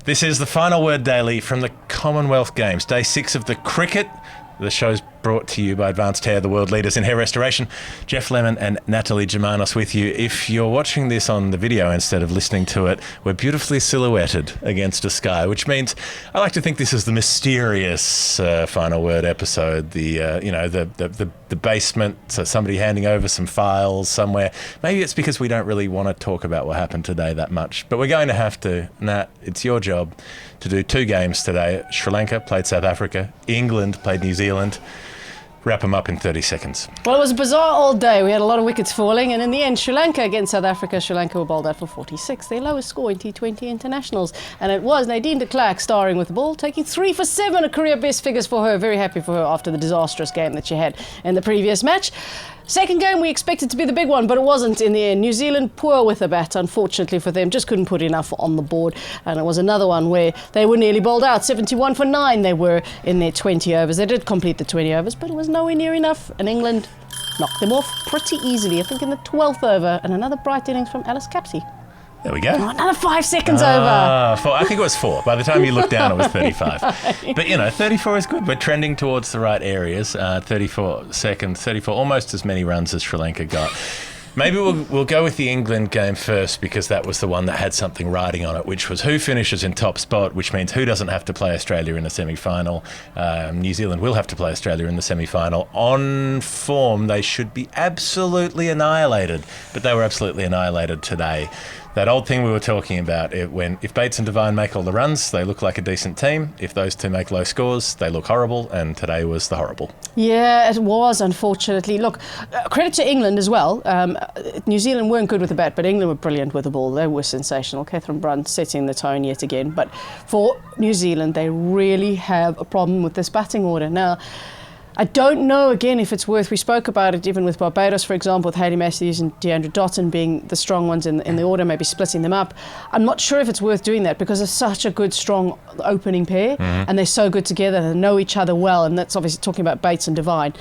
This is the Final Word Daily from the Commonwealth Games, day 6 of the cricket. The show's brought to you by Advanced Hair, the world leaders in hair restoration. Geoff Lemon and Natalie Germanos with you. If you're watching this on the video instead of listening to it, we're beautifully silhouetted against a sky, which means I like to think this is the mysterious Final Word episode. The basement, so somebody handing over some files somewhere. Maybe it's because we don't really want to talk about what happened today that much, but we're going to have to. Nat, it's your job to do 2 games today. Sri Lanka played South Africa. England played New Zealand. Wrap them up in 30 seconds. Well, it was bizarre all day. We had a lot of wickets falling, and in the end, Sri Lanka against South Africa. Sri Lanka were bowled out for 46, their lowest score in T20 internationals. And it was Nadine de Klerk starring with the ball, taking 3 for 7, a career best figures for her. Very happy for her after the disastrous game that she had in the previous match. Second game, we expected to be the big one, but it wasn't in the end. New Zealand poor with the bat, unfortunately for them, just couldn't put enough on the board. And it was another one where they were nearly bowled out. 71 for 9 they were in their 20 overs. They did complete the 20 overs, but it was nowhere near enough. And England knocked them off pretty easily, I think in the 12th over. And another bright innings from Alice Capsey. There we go. Oh, another 5 seconds over. I think it was 4. By the time you look down, it was 35. But, 34 is good. We're trending towards the right areas. 34 seconds, 34, almost as many runs as Sri Lanka got. Maybe we'll go with the England game first, because that was the one that had something riding on it, which was who finishes in top spot, which means who doesn't have to play Australia in the semi-final. New Zealand will have to play Australia in the semi-final. On form, they should be absolutely annihilated, but they were absolutely annihilated today. That old thing we were talking about, if Bates and Devine make all the runs, they look like a decent team. If those two make low scores, they look horrible, and today was the horrible. Yeah, it was, unfortunately. Look, credit to England as well. New Zealand weren't good with the bat, but England were brilliant with the ball. They were sensational. Catherine Brunt setting the tone yet again. But for New Zealand, they really have a problem with this batting order. Now, I don't know, again, if it's worth, we spoke about it even with Barbados, for example, with Hayley Matthews and Deandra Dotton being the strong ones in the order, maybe splitting them up. I'm not sure if it's worth doing that, because they're such a good, strong opening pair, and they're so good together, they know each other well, and that's obviously talking about Bates and Devine.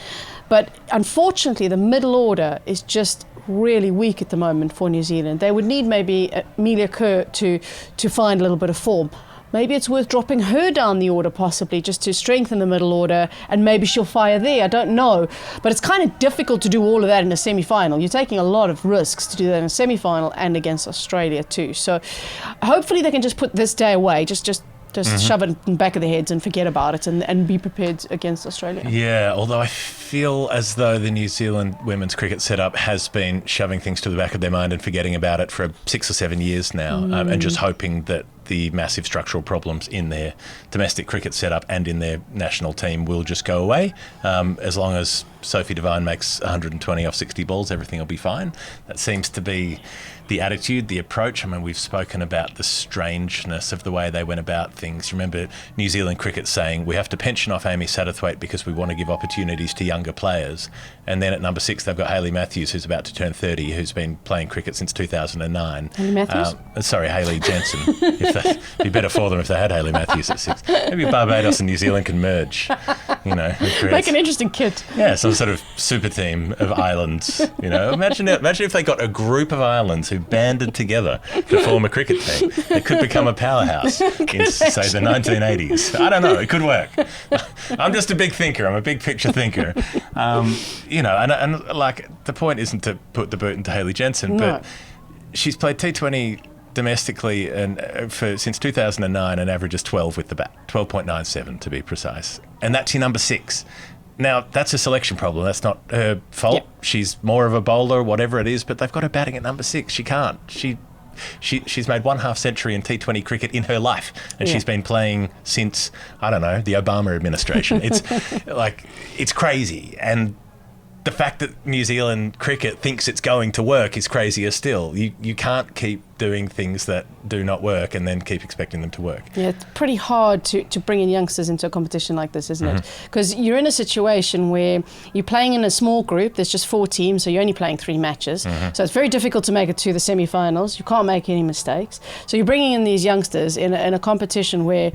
But unfortunately, the middle order is just really weak at the moment for New Zealand. They would need maybe Amelia Kerr to find a little bit of form. Maybe it's worth dropping her down the order, possibly, just to strengthen the middle order, and maybe she'll fire there. I don't know. But it's kind of difficult to do all of that in a semi-final. You're taking a lot of risks to do that in a semi-final and against Australia too. So hopefully they can just put this day away, just shove it in the back of their heads and forget about it, and be prepared against Australia. Yeah, although I feel as though the New Zealand women's cricket setup has been shoving things to the back of their mind and forgetting about it for 6 or 7 years now, and just hoping that the massive structural problems in their domestic cricket setup and in their national team will just go away. As long as Sophie Devine makes 120 off 60 balls, everything will be fine. That seems to be the attitude, the approach. I mean, we've spoken about the strangeness of the way they went about things. Remember New Zealand cricket saying, we have to pension off Amy Satterthwaite because we want to give opportunities to younger players. And then at number 6, they've got Hayley Matthews, who's about to turn 30, who's been playing cricket since 2009. Hayley Matthews? Hayley Jensen. It'd be better for them if they had Hayley Matthews at 6. Maybe Barbados and New Zealand can merge. Make an interesting kit. Yeah, some sort of super team of islands. Imagine if they got a group of islands who banded together to form a cricket team. It could become a powerhouse in, say, the 1980s. I don't know. It could work. I'm just a big thinker. I'm a big picture thinker. And like, the point isn't to put the boot into Hayley Jensen, but she's played T20 domestically and since 2009 and averages 12 with the bat, 12.97 to be precise. And that's your number 6. Now, that's a selection problem. That's not her fault. Yep. She's more of a bowler, whatever it is, but they've got her batting at number 6. She can't. She's made 1/2 century in T20 cricket in her life, and she's been playing since, I don't know, the Obama administration. It's crazy. And the fact that New Zealand cricket thinks it's going to work is crazier still. You can't keep doing things that do not work and then keep expecting them to work. Yeah, it's pretty hard to bring in youngsters into a competition like this, isn't it? Because you're in a situation where you're playing in a small group. There's just 4 teams, so you're only playing 3 matches. So it's very difficult to make it to the semi-finals. You can't make any mistakes. So you're bringing in these youngsters in a competition where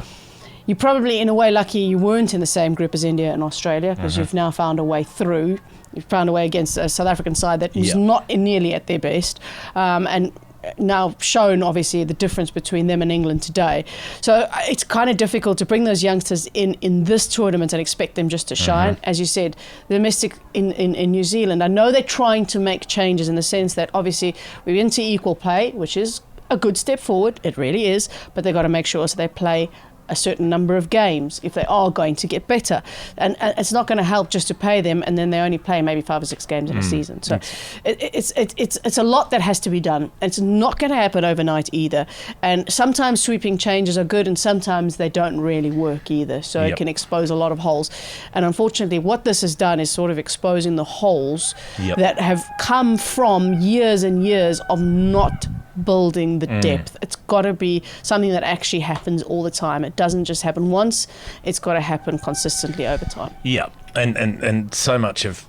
you're probably, in a way, lucky you weren't in the same group as India and Australia, because you've now found a way through. You've found a way against a South African side that is not nearly at their best. And now shown, obviously, the difference between them and England today. So it's kind of difficult to bring those youngsters in this tournament and expect them just to shine. As you said, the domestic in New Zealand, I know they're trying to make changes in the sense that obviously we're into equal play, which is a good step forward. It really is. But they've got to make sure so they play a certain number of games if they are going to get better, and it's not going to help just to pay them and then they only play maybe 5 or 6 games in a season. So it's a lot that has to be done. It's not going to happen overnight either, and sometimes sweeping changes are good and sometimes they don't really work either, so it can expose a lot of holes. And unfortunately what this has done is sort of exposing the holes that have come from years and years of not building the depth. It's got to be something that actually happens all the time. It doesn't just happen once. It's got to happen consistently over time. Yeah, and so much of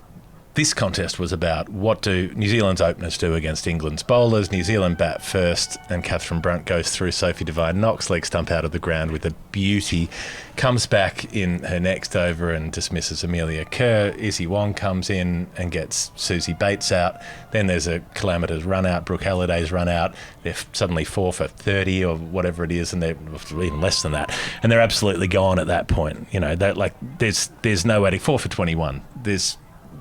this contest was about what do New Zealand's openers do against England's bowlers. New Zealand bat first, and Catherine Brunt goes through Sophie Devine, knocks leg stump out of the ground with a beauty, comes back in her next over and dismisses Amelia Kerr. Izzy Wong comes in and gets Susie Bates out. Then there's a calamitous run out, Brooke Halliday's run out. They're suddenly 4 for 30 or whatever it is, and they're even less than that. And they're absolutely gone at that point. You know, there's no way 4 for 21.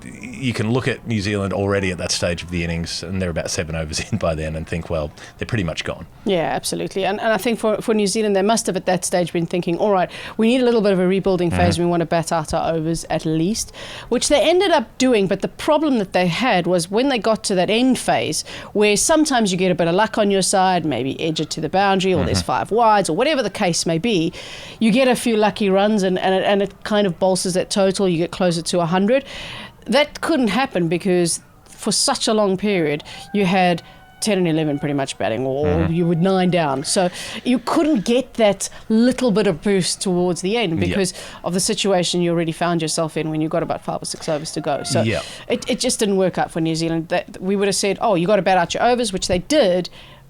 You can look at New Zealand already at that stage of the innings, and they're about 7 overs in by then, and think, well, they're pretty much gone. Yeah, absolutely. And I think for New Zealand, they must have at that stage been thinking, all right, we need a little bit of a rebuilding phase. We want to bat out our overs at least, which they ended up doing. But the problem that they had was when they got to that end phase, where sometimes you get a bit of luck on your side, maybe edge it to the boundary, or there's 5 wides, or whatever the case may be, you get a few lucky runs, and it kind of bolsters that total. You get closer to 100. That couldn't happen because for such a long period you had 10 and 11 pretty much batting, or you would 9 down. So you couldn't get that little bit of boost towards the end because of the situation you already found yourself in when you got about 5 or 6 overs to go. So it just didn't work out for New Zealand. We would have said, oh, you got to bat out your overs, which they did,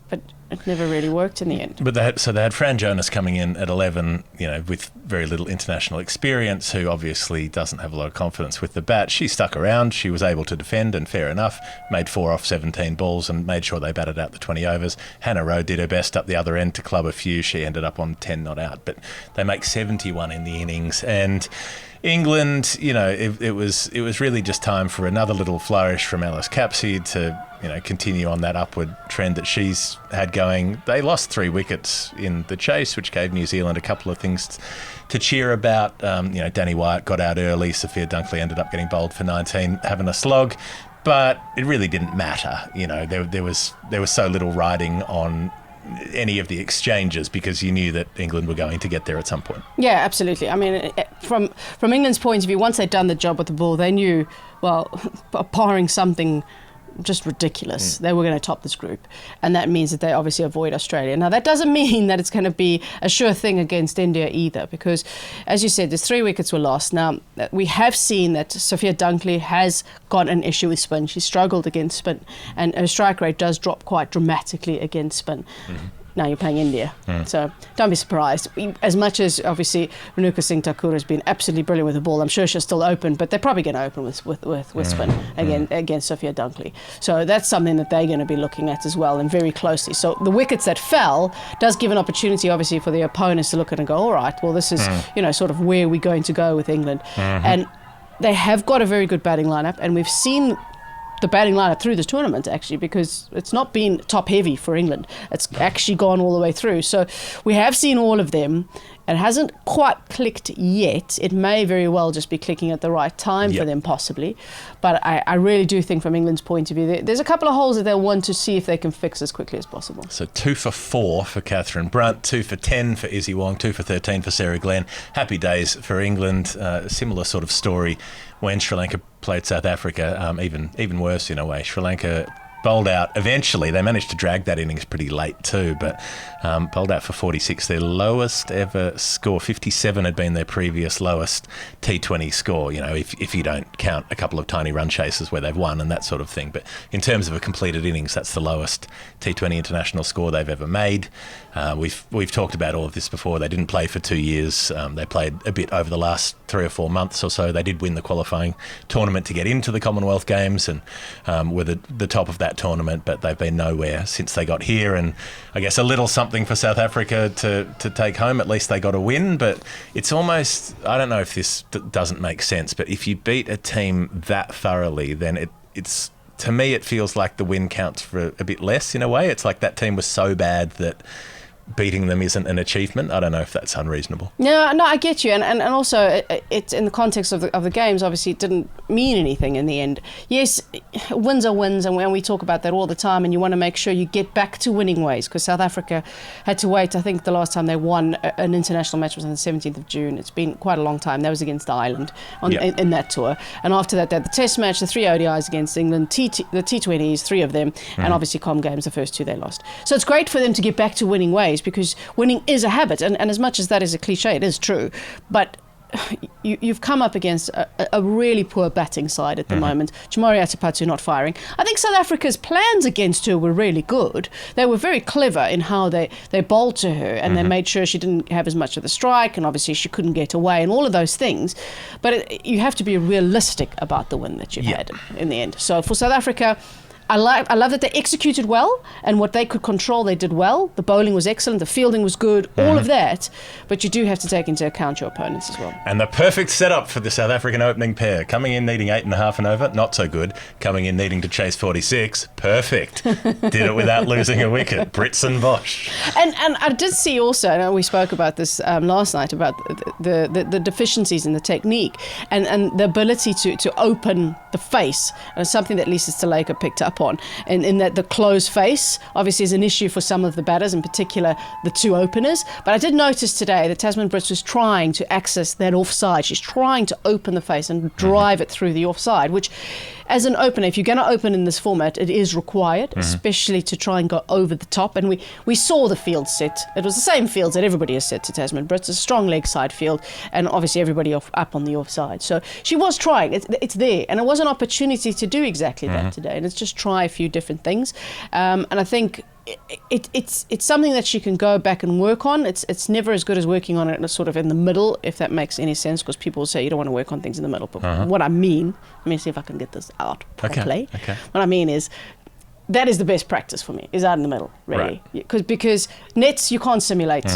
but it never really worked in the end. But they had Fran Jonas coming in at 11, you know, with very little international experience, who obviously doesn't have a lot of confidence with the bat. She stuck around. She was able to defend, and fair enough, made 4 off 17 balls and made sure they batted out the 20 overs. Hannah Rowe did her best up the other end to club a few. She ended up on 10 not out, but they make 71 in the innings. And England, you know, it was really just time for another little flourish from Alice Capsey to, you know, continue on that upward trend that she's had going. They lost 3 wickets in the chase, which gave New Zealand a couple of things to cheer about. You know, Danny Wyatt got out early. Sophia Dunkley ended up getting bowled for 19, having a slog. But it really didn't matter. You know, there was so little riding on any of the exchanges because you knew that England were going to get there at some point. Yeah, absolutely. I mean, from England's point of view, once they'd done the job with the ball, they knew, well, barring something just ridiculous, they were going to top this group, and that means that they obviously avoid Australia. Now that doesn't mean that it's going to be a sure thing against India either, because as you said, there's 3 wickets were lost. Now we have seen that Sophia Dunkley has got an issue with spin. She struggled against spin, and her strike rate does drop quite dramatically against spin. Now you're playing India, so don't be surprised. As much as obviously Renuka Singh Thakur has been absolutely brilliant with the ball, I'm sure she'll still open, but they're probably going to open with spin against Sophia Dunkley. So that's something that they're going to be looking at as well, and very closely. So the wickets that fell does give an opportunity, obviously, for the opponents to look at and go, all right, well, this is sort of where we're going to go with England, and they have got a very good batting lineup, and we've seen the batting lineup through this tournament, actually, because it's not been top heavy for England. It's actually gone all the way through. So we have seen all of them. It hasn't quite clicked yet. It may very well just be clicking at the right time for them, possibly. But I really do think from England's point of view, there's a couple of holes that they'll want to see if they can fix as quickly as possible. So 2 for 4 for Catherine Brunt, 2 for 10 for Izzy Wong, 2 for 13 for Sarah Glenn. Happy days for England. Similar sort of story when Sri Lanka played South Africa, even worse in a way. Sri Lanka bowled out eventually. They managed to drag that innings pretty late too, but bowled out for 46, their lowest ever score. 57 had been their previous lowest T20 score, you know, if you don't count a couple of tiny run chases where they've won and that sort of thing. But in terms of a completed innings, that's the lowest T20 international score they've ever made. We've talked about all of this before. They didn't play for 2 years. They played a bit over the last 3 or 4 months or so. They did win the qualifying tournament to get into the Commonwealth Games and were the top of that that tournament, but they've been nowhere since they got here. And I guess a little something for South Africa to take home. At least they got a win, but it's almost, I don't know if this doesn't make sense, but if you beat a team that thoroughly, then it's to me, it feels like the win counts for a bit less in a way. It's like that team was so bad that beating them isn't an achievement. I don't know if that's unreasonable. No, I get you, and also it's in the context of the games. Obviously, it didn't mean anything in the end. Yes, wins are wins, and we talk about that all the time. And you want to make sure you get back to winning ways, because South Africa had to wait. I think the last time they won an international match was on the 17th of June. It's been quite a long time. That was against Ireland in that tour. And after that, they had the Test match, the 3 ODIs against England, the T20s, 3 of them, and obviously Com Games, the first 2 they lost. So it's great for them to get back to winning ways, because winning is a habit, and as much as that is a cliche, it is true. But you've come up against a really poor batting side at the moment. Jamari Atapatu not firing. I think South Africa's plans against her were really good. They were very clever in how they bowled to her, and they made sure she didn't have as much of the strike, and obviously she couldn't get away, and all of those things. But you have to be realistic about the win that you've had in the end. So for South Africa, I love that they executed well, and what they could control, they did well. The bowling was excellent, the fielding was good, all of that. But you do have to take into account your opponents as well. And the perfect setup for the South African opening pair. Coming in needing 8.5 and over, not so good. Coming in needing to chase 46, perfect. Did it without losing a wicket. Brits and Bosch. And I did see also, and we spoke about this last night, about the deficiencies in the technique and the ability to open the face. And it's something that Lisa Sthalekar picked up on, and in that the closed face obviously is an issue for some of the batters, in particular the 2 openers. But I did notice today that Tasman Brits was trying to access that offside. She's trying to open the face and drive it through the offside, which, as an opener, if you're going to open in this format, it is required, especially to try and go over the top. And we saw the field set. It was the same fields that everybody has set to Tasman Brits, a strong leg side field, and obviously everybody up on the offside. So she was trying. It's there, and it was an opportunity to do exactly that today. And it's just try a few different things. And I think it's something that she can go back and work on. It's never as good as working on it sort of in the middle, if that makes any sense, because people will say you don't want to work on things in the middle. But what I mean, let me see if I can get this out properly. Okay. What I mean is, that is the best practice for me, is out in the middle, really. Right. Because nets, you can't simulate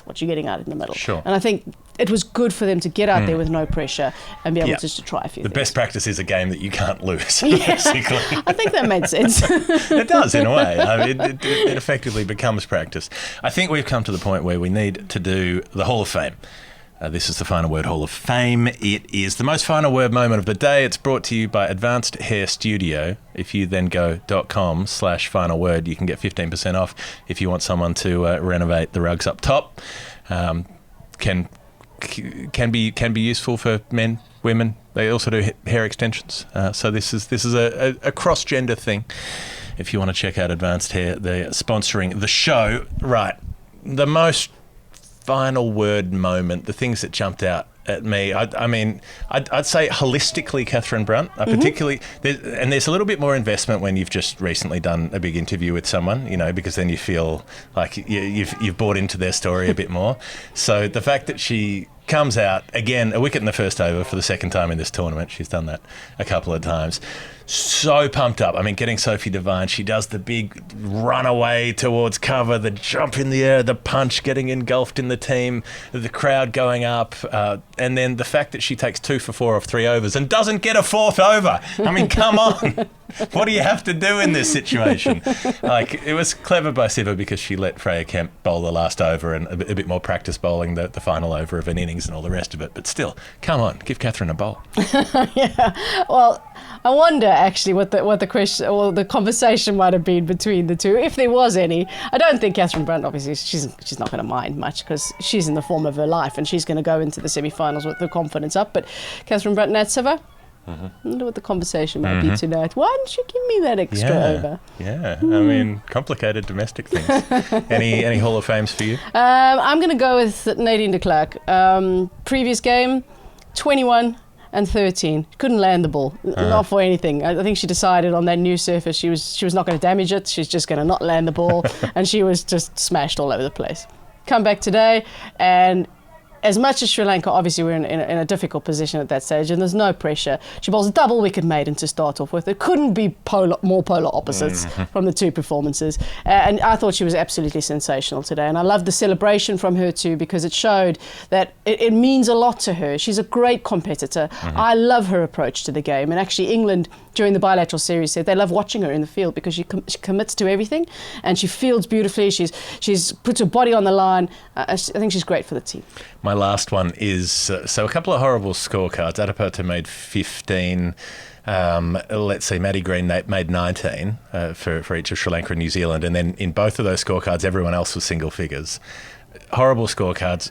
what you're getting out in the middle. Sure. And I think it was good for them to get out there with no pressure and be able just to try a few things. The best practice is a game that you can't lose, basically. basically. I think that made sense. It does, in a way. I mean, it effectively becomes practice. I think we've come to the point where we need to do the Hall of Fame. This is the Final Word Hall of Fame. It is the most final word moment of the day. It's brought to you by Advanced Hair Studio. If you then go .com/final word, you can get 15% off if you want someone to renovate the rugs up top. Can be useful for men, women. They also do hair extensions. So this is a cross-gender thing. If you want to check out Advanced Hair, they're sponsoring the show. Right. The most final word moment, the things that jumped out at me, I mean, I'd say holistically, Catherine Brunt, particularly, there's a little bit more investment when you've just recently done a big interview with someone, because then you feel like you've bought into their story a bit more. So the fact that she comes out, again, a wicket in the first over for the second time in this tournament, she's done that a couple of times, so pumped up. I mean, getting Sophie Devine, she does the big runaway towards cover, the jump in the air, the punch, getting engulfed in the team, the crowd going up, and then the fact that she takes 2 for 4 off 3 overs and doesn't get a 4th over. I mean, come on. What do you have to do in this situation? Like, it was clever by Siva because she let Freya Kemp bowl the last over and a bit more practice bowling the final over of an innings and all the rest of it. But still, come on, give Catherine a bowl. Yeah. Well, I wonder actually what the question or the conversation might have been between the two, if there was any. I don't think Catherine Brunt, obviously, she's not going to mind much because she's in the form of her life and she's going to go into the semi-finals with the confidence up. But Catherine Brunt, Natseva, I wonder what the conversation might be tonight. Why didn't you give me that extra over? Yeah, I mean, complicated domestic things. Any Hall of Fames for you? I'm going to go with Nadine de Klerk. Previous game, 21 and 13. Couldn't land the ball, not for anything. I think she decided on that new surface she was not going to damage it. She's just going to not land the ball, and she was just smashed all over the place. Come back today, and as much as Sri Lanka, obviously we're in a difficult position at that stage, and there's no pressure. She bowls a double wicket maiden to start off with. It couldn't be more polar opposites from the two performances. And I thought she was absolutely sensational today. And I loved the celebration from her too, because it showed that it means a lot to her. She's a great competitor. I love her approach to the game. And actually England, during the bilateral series, said they love watching her in the field because she commits to everything and she fields beautifully. She's puts her body on the line. I think she's great for the team. My last one is, so a couple of horrible scorecards. Adipota made 15. Let's see, Maddie Green made 19 for each of Sri Lanka and New Zealand. And then in both of those scorecards, everyone else was single figures. Horrible scorecards,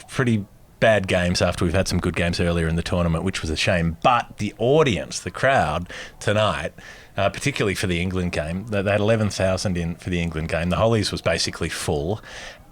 pretty bad games after we've had some good games earlier in the tournament, which was a shame. But the audience, the crowd tonight, particularly for the England game, they had 11,000 in for the England game. The Hollies was basically full.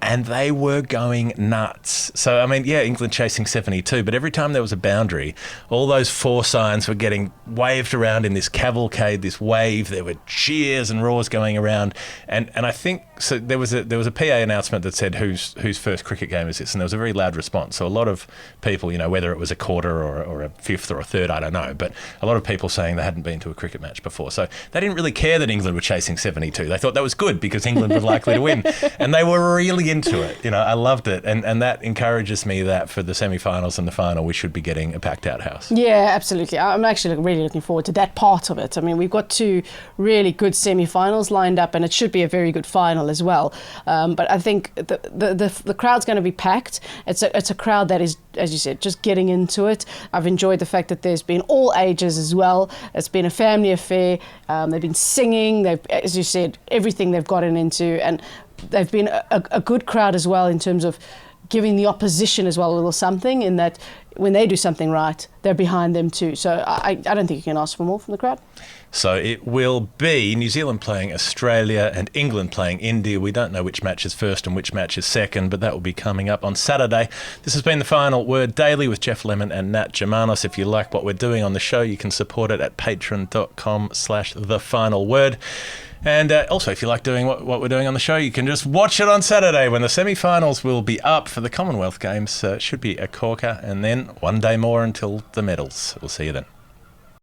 And they were going nuts. So, I mean, yeah, England chasing 72, but every time there was a boundary, all those four signs were getting waved around in this cavalcade, this wave. There were cheers and roars going around. And I think, so there was a PA announcement that said, whose first cricket game is this? And there was a very loud response. So a lot of people, you know, whether it was a quarter or a fifth or a third, I don't know, but a lot of people saying they hadn't been to a cricket match before. So they didn't really care that England were chasing 72. They thought that was good because England were likely to win. And they were really into it. You know, I loved it. And that encourages me that for the semi-finals and the final, we should be getting a packed out house. Yeah, absolutely. I'm actually really looking forward to that part of it. I mean, we've got two really good semi-finals lined up and it should be a very good final as well. But I think the crowd's going to be packed. It's a crowd that is, as you said, just getting into it. I've enjoyed the fact that there's been all ages as well. It's been a family affair. They've been singing. They've, as you said, everything they've gotten into, and they've been a good crowd as well in terms of giving the opposition as well a little something, in that when they do something right, they're behind them too. So I don't think you can ask for more from the crowd. So it will be New Zealand playing Australia and England playing India. We don't know which match is first and which match is second, but that will be coming up on Saturday. This has been The Final Word Daily with Geoff Lemon and Nat Germanos. If you like what we're doing on the show, you can support it at patreon.com/thefinalword. And also, if you like doing what we're doing on the show, you can just watch it on Saturday when the semi-finals will be up for the Commonwealth Games. Should be a corker, and then one day more until the medals. We'll see you then.